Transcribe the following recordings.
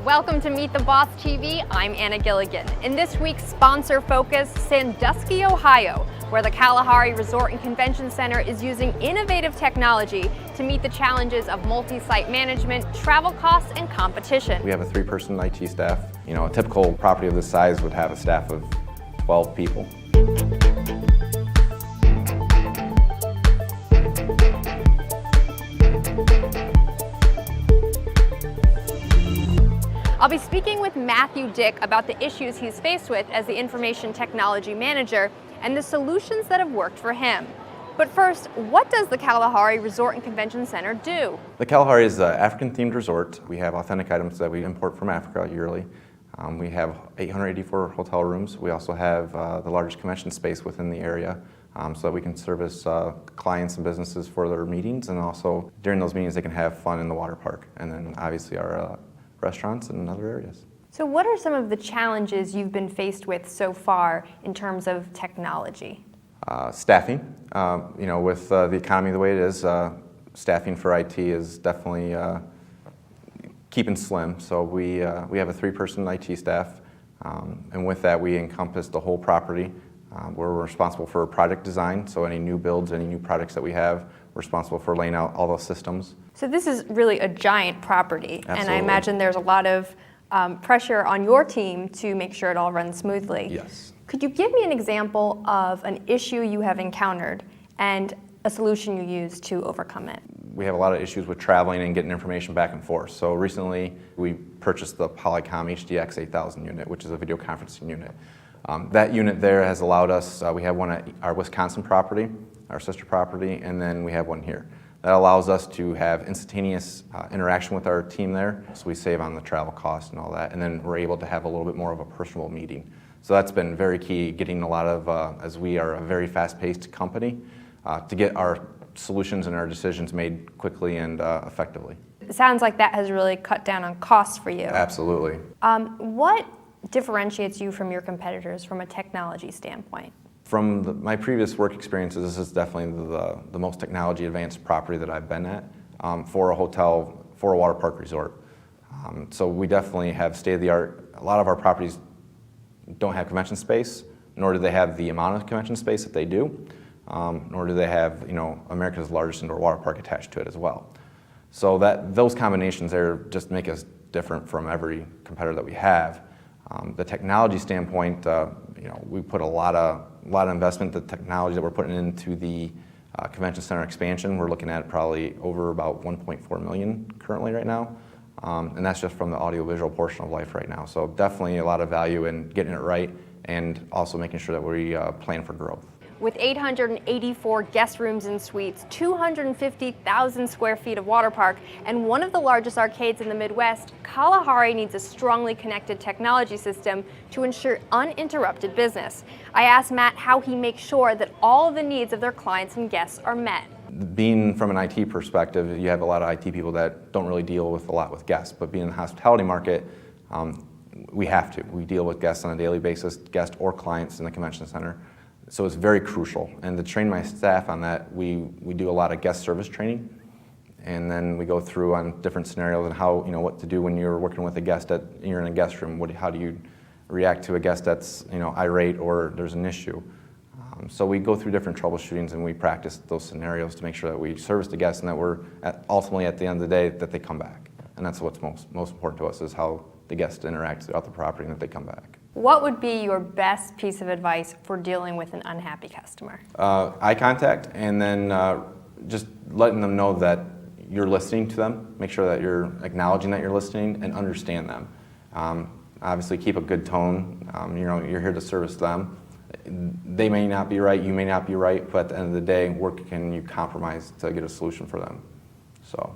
Welcome to Meet the Boss TV. I'm Anna Gilligan. In this week's sponsor focus, Sandusky, Ohio, where the Kalahari Resort and Convention Center is using innovative technology to meet the challenges of multi-site management, travel costs, and competition. We have a 3-person IT staff. A typical property of this size would have a staff of 12 people. I'll be speaking with Matthew Dick about the issues he's faced with as the information technology manager and the solutions that have worked for him. But first, what does the Kalahari Resort and Convention Center do? The Kalahari is an African-themed resort. We have authentic items that we import from Africa yearly. We have 884 hotel rooms. We also have the largest convention space within the area so that we can service clients and businesses for their meetings, and also during those meetings they can have fun in the water park, and then obviously our restaurants and other areas. So what are some of the challenges you've been faced with so far in terms of technology? Staffing. With the economy the way it is, staffing for IT is definitely keeping slim. So we have a 3-person IT staff, and with that we encompass the whole property. We're responsible for project design, so any new builds, any new projects that we have, we're responsible for laying out all those systems. So this is really a giant property, Absolutely. And I imagine there's a lot of pressure on your team to make sure it all runs smoothly. Yes. Could you give me an example of an issue you have encountered and a solution you used to overcome it? We have a lot of issues with traveling and getting information back and forth. So recently we purchased the Polycom HDX 8000 unit, which is a video conferencing unit. That unit there has allowed us, we have one at our Wisconsin property, our sister property, and then we have one here. That allows us to have instantaneous interaction with our team there, so we save on the travel costs and all that, and then we're able to have a little bit more of a personal meeting. So that's been very key, getting a lot of, as we are a very fast-paced company, to get our solutions and our decisions made quickly and effectively. It sounds like that has really cut down on costs for you. Absolutely. What differentiates you from your competitors from a technology standpoint? From my previous work experiences, this is definitely the most technology advanced property that I've been at for a hotel, for a water park resort. So we definitely have state-of-the-art. A lot of our properties don't have convention space, nor do they have the amount of convention space that they do, nor do they have America's largest indoor water park attached to it as well. So those combinations there just make us different from every competitor that we have. The technology standpoint, we put a lot of investment. The technology that we're putting into the convention center expansion, we're looking at probably over about 1.4 million currently right now, and that's just from the audiovisual portion of life right now. So definitely a lot of value in getting it right, and also making sure that we plan for growth. With 884 guest rooms and suites, 250,000 square feet of water park, and one of the largest arcades in the Midwest, Kalahari needs a strongly connected technology system to ensure uninterrupted business. I asked Matt how he makes sure that all of the needs of their clients and guests are met. Being from an IT perspective, you have a lot of IT people that don't really deal with a lot with guests, but being in the hospitality market, we have to. We deal with guests on a daily basis, guests or clients in the convention center. So it's very crucial, and to train my staff on that, we do a lot of guest service training, and then we go through on different scenarios and how, what to do when you're working with a guest you're in a guest room. How do you react to a guest that's irate or there's an issue? So we go through different troubleshootings, and we practice those scenarios to make sure that we service the guests and that we're ultimately at the end of the day that they come back, and that's what's most important to us, is how the guests interact throughout the property and that they come back. What would be your best piece of advice for dealing with an unhappy customer? Eye contact, and then just letting them know that you're listening to them. Make sure that you're acknowledging that you're listening and understand them. Obviously keep a good tone. You're here to service them. They may not be right, you may not be right, but at the end of the day, where can you compromise to get a solution for them? So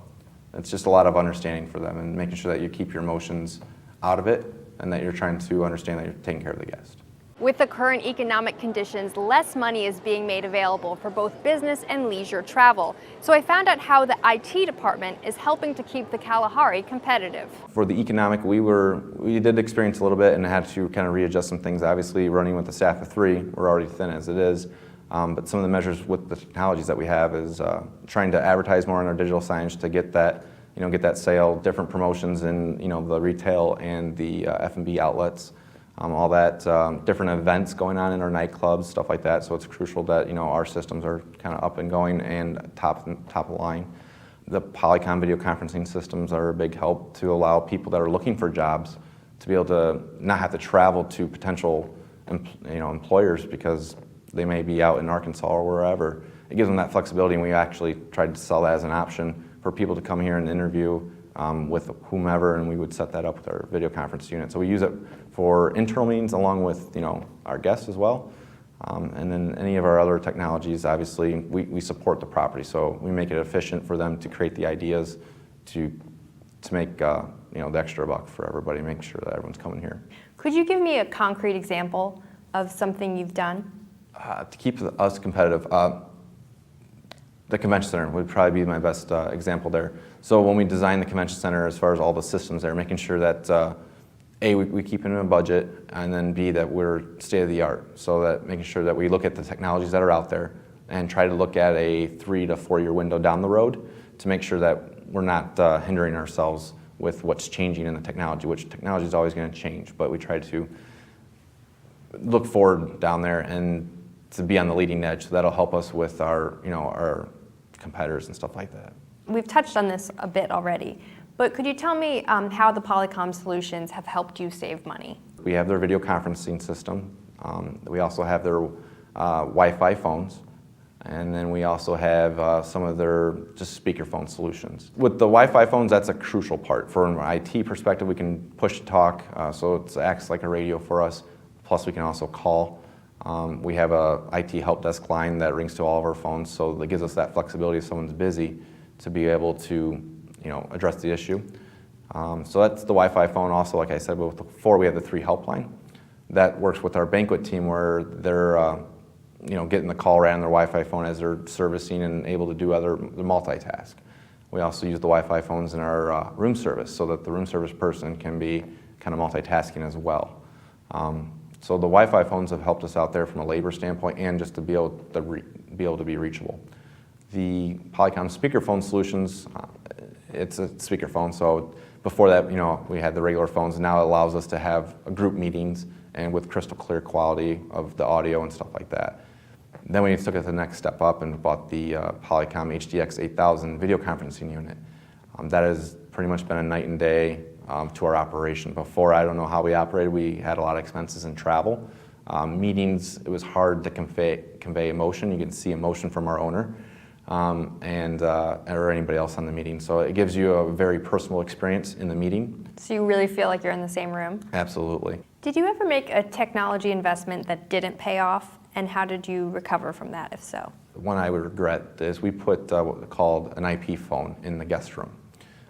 it's just a lot of understanding for them and making sure that you keep your emotions out of it, and that you're trying to understand that you're taking care of the guest. With the current economic conditions, less money is being made available for both business and leisure travel. So I found out how the IT department is helping to keep the Kalahari competitive. For the economic, we did experience a little bit and had to kind of readjust some things. Obviously, running with a staff of 3, we're already thin as it is. But some of the measures with the technologies that we have is trying to advertise more on our digital signage to get that get that sale, different promotions in, the retail and the F&B outlets, all that, different events going on in our nightclubs, stuff like that. So it's crucial that, our systems are kind of up and going and top of line. The Polycom video conferencing systems are a big help to allow people that are looking for jobs to be able to not have to travel to potential employers because they may be out in Arkansas or wherever. It gives them that flexibility, and we actually tried to sell that as an option for people to come here and interview with whomever, and we would set that up with our video conference unit. So we use it for internal meetings along with our guests as well. And then any of our other technologies, obviously, we support the property, so we make it efficient for them to create the ideas to make the extra buck for everybody, make sure that everyone's coming here. Could you give me a concrete example of something you've done? To keep us competitive, the convention center would probably be my best example there. So when we design the convention center, as far as all the systems there, making sure that A, we keep it in a budget, and then B, that we're state of the art. So that making sure that we look at the technologies that are out there and try to look at a 3 to 4 year window down the road to make sure that we're not hindering ourselves with what's changing in the technology, which technology is always going to change, but we try to look forward down there and to be on the leading edge. So that'll help us with our competitors and stuff like that. We've touched on this a bit already, but could you tell me how the Polycom solutions have helped you save money? We have their video conferencing system. We also have their Wi-Fi phones. And then we also have some of their just speakerphone solutions. With the Wi-Fi phones, that's a crucial part. From an IT perspective, we can push to talk, so it acts like a radio for us. Plus, we can also call. We have a IT help desk line that rings to all of our phones, so that gives us that flexibility if someone's busy to be able to, address the issue. So that's the Wi-Fi phone. Also, like I said, before we have the 3 helpline. That works with our banquet team where they're getting the call right on their Wi-Fi phone as they're servicing and able to do the multitask. We also use the Wi-Fi phones in our room service so that the room service person can be kind of multitasking as well. So the Wi-Fi phones have helped us out there from a labor standpoint and just to be able to be reachable. The Polycom speakerphone solutions, it's a speakerphone, so before that, we had the regular phones. Now it allows us to have group meetings and with crystal clear quality of the audio and stuff like that. Then we took it the next step up and bought the Polycom HDX 8000 video conferencing unit. That has pretty much been a night and day to our operation. Before, I don't know how we operated. We had a lot of expenses in travel. Meetings, it was hard to convey emotion. You can see emotion from our owner or anybody else on the meeting. So it gives you a very personal experience in the meeting. So you really feel like you're in the same room? Absolutely. Did you ever make a technology investment that didn't pay off, and how did you recover from that, if so? One I would regret is we put what called an IP phone in the guest room.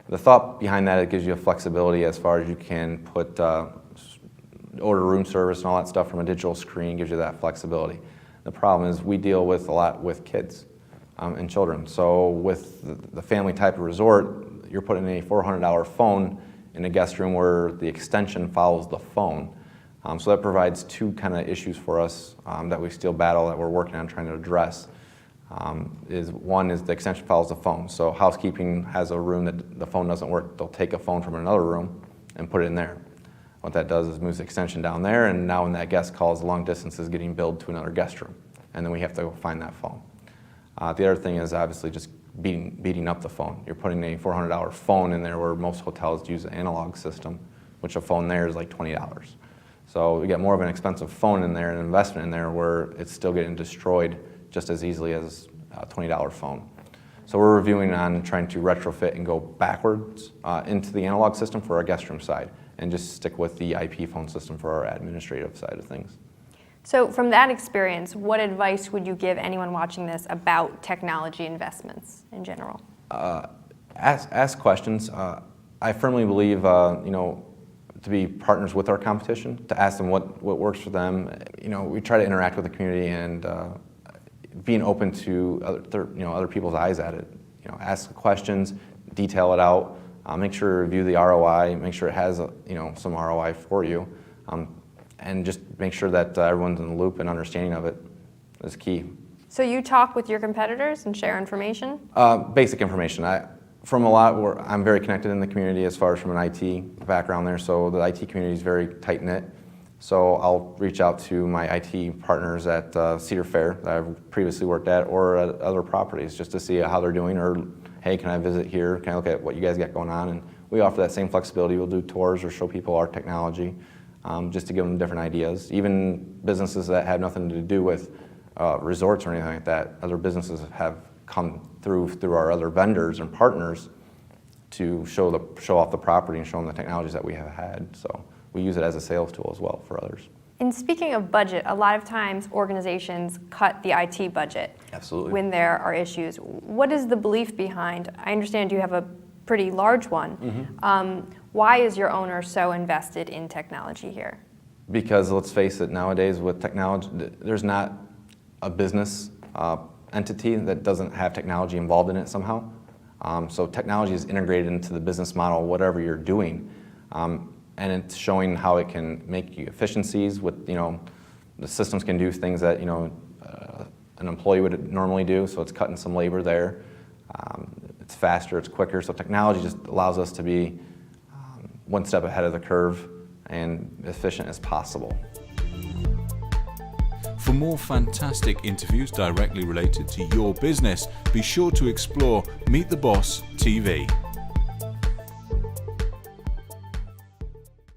The thought behind that, it gives you a flexibility as far as you can put order room service and all that stuff from a digital screen, gives you that flexibility. The problem is we deal with a lot with kids and children. So with the family type of resort, you're putting a $400 phone in a guest room where the extension follows the phone. So that provides 2 kind of issues for us that we still battle, that we're working on trying to address. One is the extension follows the phone. So housekeeping has a room that the phone doesn't work. They'll take a phone from another room and put it in there. What that does is moves the extension down there, and now when that guest calls, the long distance is getting billed to another guest room. And then we have to go find that phone. The other thing is obviously just beating up the phone. You're putting a $400 phone in there where most hotels use an analog system, which a phone there is like $20. So we get more of an expensive phone in there, an investment in there where it's still getting destroyed just as easily as a $20 phone. So we're reviewing on trying to retrofit and go backwards into the analog system for our guest room side and just stick with the IP phone system for our administrative side of things. So from that experience, what advice would you give anyone watching this about technology investments in general? Ask questions. I firmly believe, to be partners with our competition, to ask them what works for them. We try to interact with the community and being open to other people's eyes at it. Ask questions, detail it out, make sure to review the ROI, make sure it has some ROI for you, and just make sure that everyone's in the loop and understanding of it is key. So you talk with your competitors and share information? Basic information. From a lot, I'm very connected in the community as far as from an IT background there, so the IT community is very tight-knit. So I'll reach out to my IT partners at Cedar Fair that I've previously worked at, or at other properties, just to see how they're doing, or hey, can I visit here? Can I look at what you guys got going on? And we offer that same flexibility. We'll do tours or show people our technology, just to give them different ideas. Even businesses that have nothing to do with resorts or anything like that, other businesses have come through our other vendors and partners to show off the property and show them the technologies that we have had. So we use it as a sales tool as well for others. And speaking of budget, a lot of times organizations cut the IT budget. Absolutely. When there are issues. What is the belief behind? I understand you have a pretty large one. Mm-hmm. Why is your owner so invested in technology here? Because let's face it, nowadays with technology, there's not a business entity that doesn't have technology involved in it somehow. So technology is integrated into the business model, whatever you're doing. And it's showing how it can make you efficiencies with, the systems can do things that, an employee would normally do, so it's cutting some labor there. It's faster, it's quicker, so technology just allows us to be one step ahead of the curve and efficient as possible. For more fantastic interviews directly related to your business, be sure to explore Meet the Boss TV.